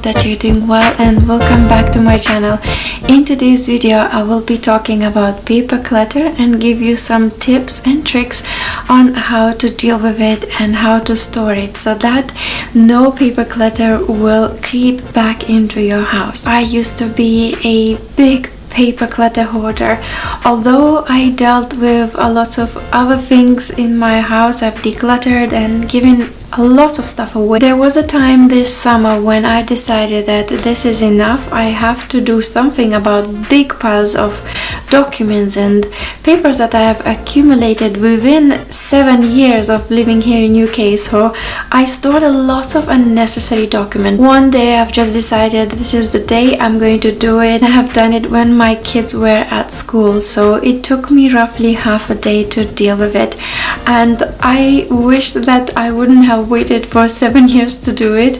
that you're doing well and welcome back to my channel. In today's video I will be talking about paper clutter and give you some tips and tricks on how to deal with it and how to store it so that no paper clutter will creep back into your house. I used to be a big paper clutter hoarder. Although I dealt with a lot of other things in my house, I've decluttered and given a lot of stuff away. There was a time this summer when I decided that this is enough. I have to do something about big piles of documents and papers that I have accumulated within 7 years of living here in UK. So I stored a lot of unnecessary documents. One day I've just decided this is the day I'm going to do it. I have done it when my kids were at school, so it took me roughly half a day to deal with it, and I wish that I wouldn't have waited for 7 years to do it.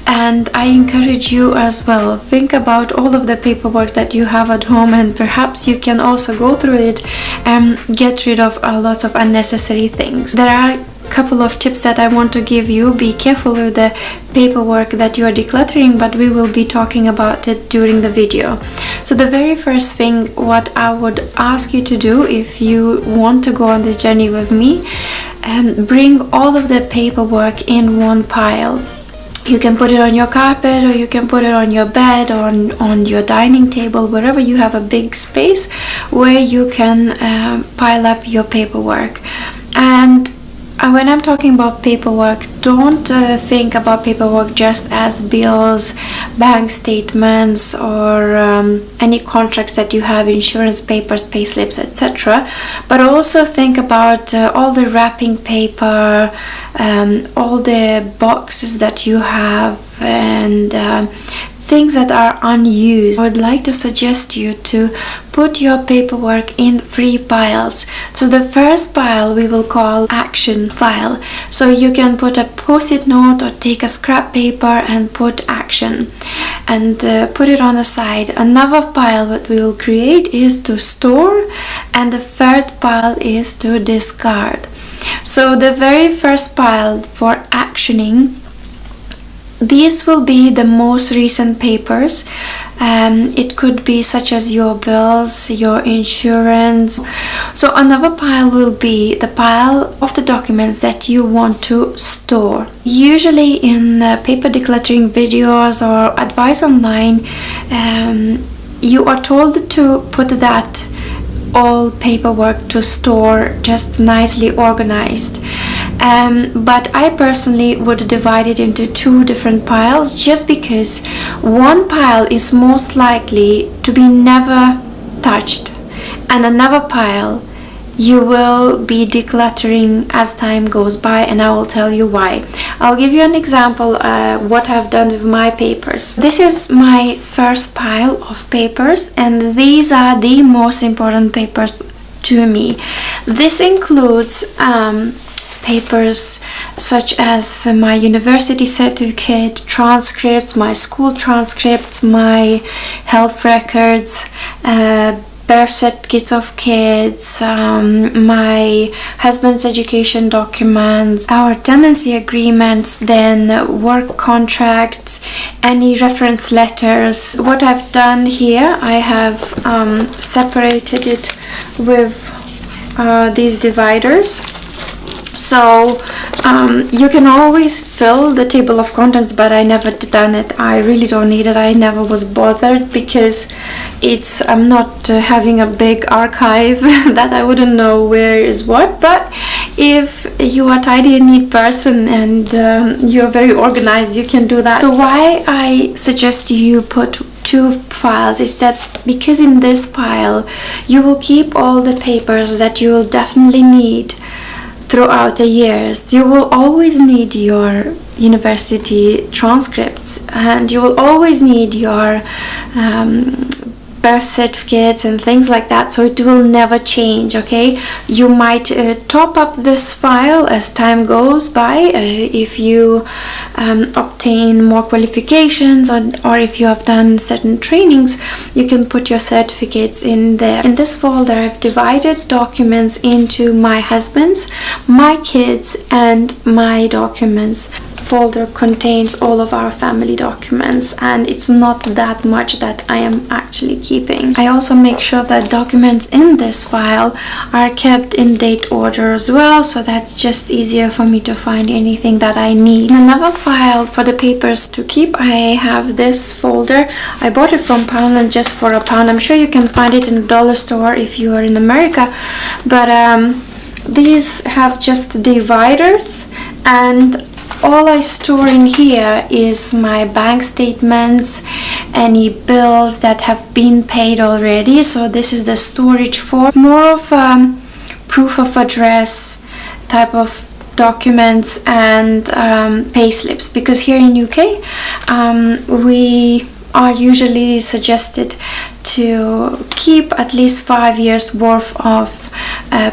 And I encourage you as well, think about all of the paperwork that you have at home, and perhaps you can also go through it and get rid of a lot of unnecessary things. There are a couple of tips that I want to give you. Be careful with the paperwork that you are decluttering, but we will be talking about it during the video. So the very first thing what I would ask you to do if you want to go on this journey with me, bring all of the paperwork in one pile. You can put it on your carpet, or you can put it on your bed, or on your dining table, wherever you have a big space where you can pile up your paperwork. And when I'm talking about paperwork, don't think about paperwork just as bills, bank statements, or any contracts that you have, insurance papers, payslips, etc. But also think about all the wrapping paper, all the boxes that you have, and things that are unused. I would like to suggest you to put your paperwork in 3 piles. So the first pile we will call action file. So you can put a post-it note or take a scrap paper and put action and put it on the side. Another pile that we will create is to store, and the third pile is to discard. So the very first pile for actioning, these will be the most recent papers. It could be such as your bills, your insurance. So another pile will be the pile of the documents that you want to store. Usually in paper decluttering videos or advice online, you are told to put that all paperwork to store just nicely organized. But I personally would divide it into 2 different piles, just because one pile is most likely to be never touched, and another pile you will be decluttering as time goes by, and I will tell you why. I'll give you an example what I've done with my papers. This is my first pile of papers, and these are the most important papers to me. This includes papers such as my university certificate, transcripts, my school transcripts, my health records, birth certificates of kids, my husband's education documents, our tenancy agreements, then work contracts, any reference letters. What I've done here, I have separated it with these dividers. So you can always fill the table of contents, but I never done it. I really don't need it. I never was bothered because I'm not having a big archive that I wouldn't know where is what. But if you are a tidy and neat person and you're very organized, you can do that. So why I suggest you put 2 files is that because in this pile you will keep all the papers that you will definitely need throughout the years. You will always need your university transcripts, and you will always need your birth certificates and things like that, so it will never change. Okay, you might top up this file as time goes by if you obtain more qualifications, or if you have done certain trainings, you can put your certificates in there. In this folder I've divided documents into my husband's, my kids, and my documents. folder contains all of our family documents, and it's not that much that I am actually keeping. I also make sure that documents in this file are kept in date order as well, so that's just easier for me to find anything that I need. In another file for the papers to keep, I have this folder. I bought it from Poundland just for £1. I'm sure you can find it in a dollar store if you are in America, but these have just dividers, and all I store in here is my bank statements, any bills that have been paid already. So this is the storage for more of proof of address type of documents and pay slips, because here in UK we are usually suggested to keep at least 5 years worth of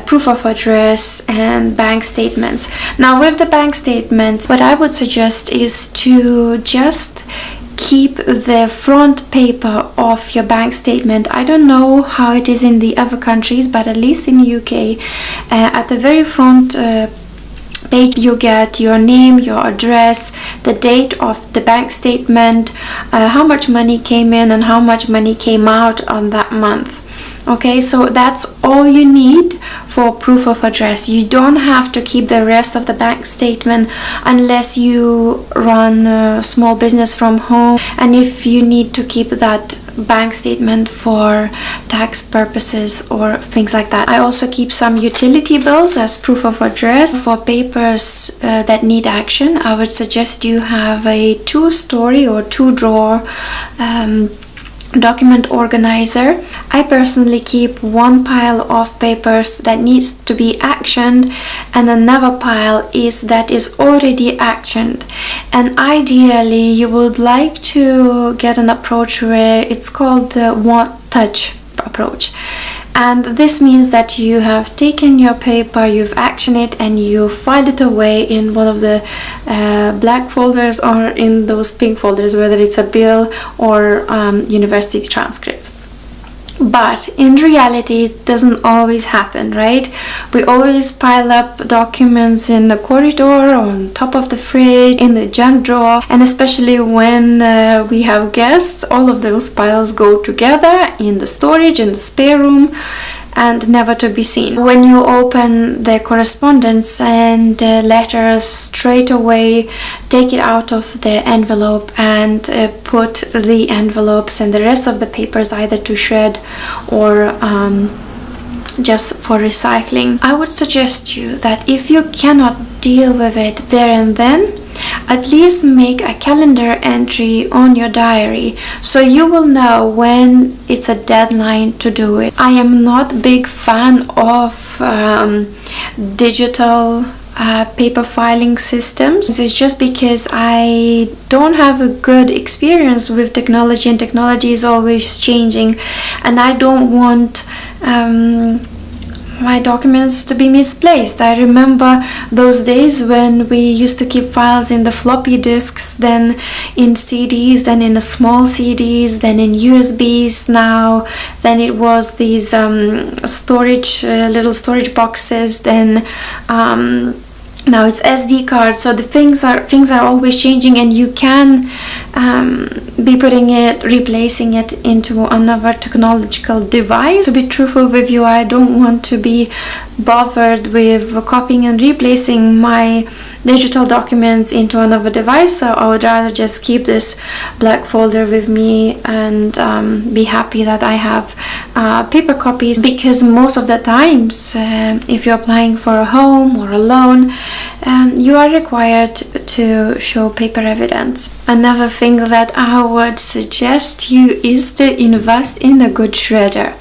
proof of address and bank statements. Now with the bank statements, what I would suggest is to just keep the front paper of your bank statement. I don't know how it is in the other countries, but at least in UK, at the very front page you get your name, your address, the date of the bank statement, how much money came in and how much money came out on that month. Okay, so that's all you need for proof of address. You don't have to keep the rest of the bank statement unless you run a small business from home, and if you need to keep that bank statement for tax purposes or things like that. I also keep some utility bills as proof of address. For papers that need action, I would suggest you have a 2-story or 2-drawer document organizer. I personally keep one pile of papers that needs to be actioned, and another pile is that is already actioned. And ideally you would like to get an approach where it's called the one touch approach. And this means that you have taken your paper, you've actioned it, and you filed it away in one of the black folders or in those pink folders, whether it's a bill or university transcript. But in reality, it doesn't always happen, right? We always pile up documents in the corridor, on top of the fridge, in the junk drawer, and especially when we have guests, all of those piles go together in the storage, in the spare room, and never to be seen. When you open the correspondence and letters, straight away take it out of the envelope and put the envelopes and the rest of the papers either to shred or just for recycling. I would suggest you that if you cannot deal with it there and then, at least make a calendar entry on your diary so you will know when it's a deadline to do it. I am not a big fan of digital paper filing systems. It's just because I don't have a good experience with technology, and technology is always changing, and I don't want my documents to be misplaced. I remember those days when we used to keep files in the floppy disks, then in CDs, then in small CDs, then in USBs. Now then it was these storage little storage boxes, then now it's SD cards. So the things are always changing, and you can be replacing it into another technological device. To be truthful with you, I don't want to be bothered with copying and replacing my digital documents into another device, so I would rather just keep this black folder with me and be happy that I have paper copies, because most of the times if you're applying for a home or a loan, you are required to show paper evidence. Another thing that I would suggest you is to invest in a good shredder.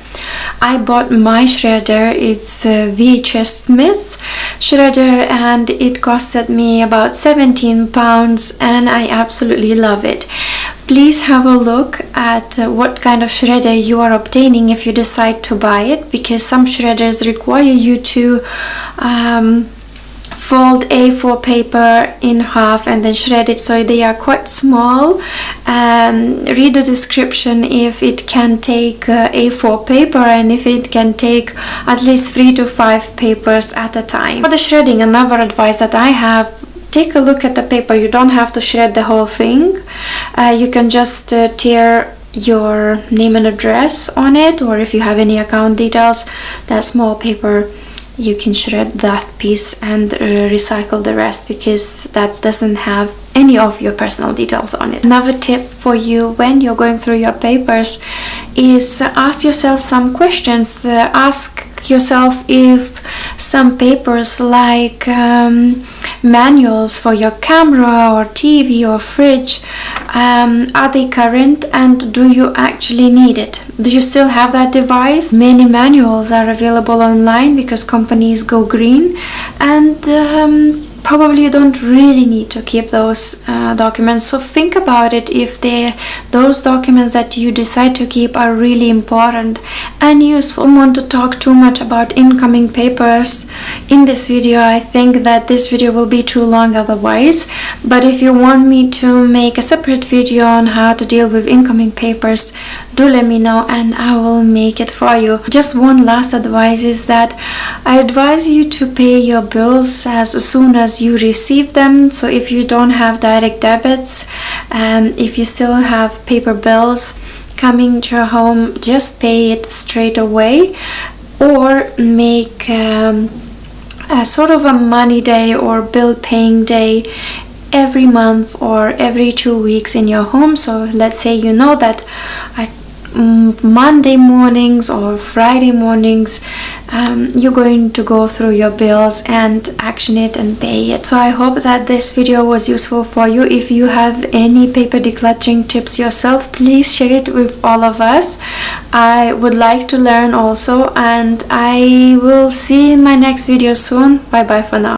I bought my shredder. It's a VHS Smith shredder, and it costed me about £17, and I absolutely love it. Please have a look at what kind of shredder you are obtaining if you decide to buy it, because some shredders require you to fold A4 paper in half and then shred it, so they are quite small. Read the description if it can take A4 paper, and if it can take at least 3 to 5 papers at a time. For the shredding, another advice that I have: take a look at the paper. You don't have to shred the whole thing. You can just tear your name and address on it, or if you have any account details, that small paper, you can shred that piece and recycle the rest, because that doesn't have any of your personal details on it. Another tip for you when you're going through your papers is ask yourself some questions. Ask yourself if some papers like manuals for your camera or TV or fridge, are they current, and do you actually need it? Do you still have that device? Many manuals are available online because companies go green, and probably you don't really need to keep those documents. So think about it, if those documents that you decide to keep are really important and useful. I don't want to talk too much about incoming papers in this video. I think that this video will be too long otherwise, but if you want me to make a separate video on how to deal with incoming papers, do let me know and I will make it for you. Just one last advice is that I advise you to pay your bills as soon as you receive them. So if you don't have direct debits, if you still have paper bills coming to your home, just pay it straight away, or make a sort of a money day or bill paying day every month or every 2 weeks in your home. So let's say you know that Monday mornings or Friday mornings you're going to go through your bills and action it and pay it. So I hope that this video was useful for you. If you have any paper decluttering tips yourself, please share it with all of us. I would like to learn also, and I will see you in my next video soon. Bye bye for now.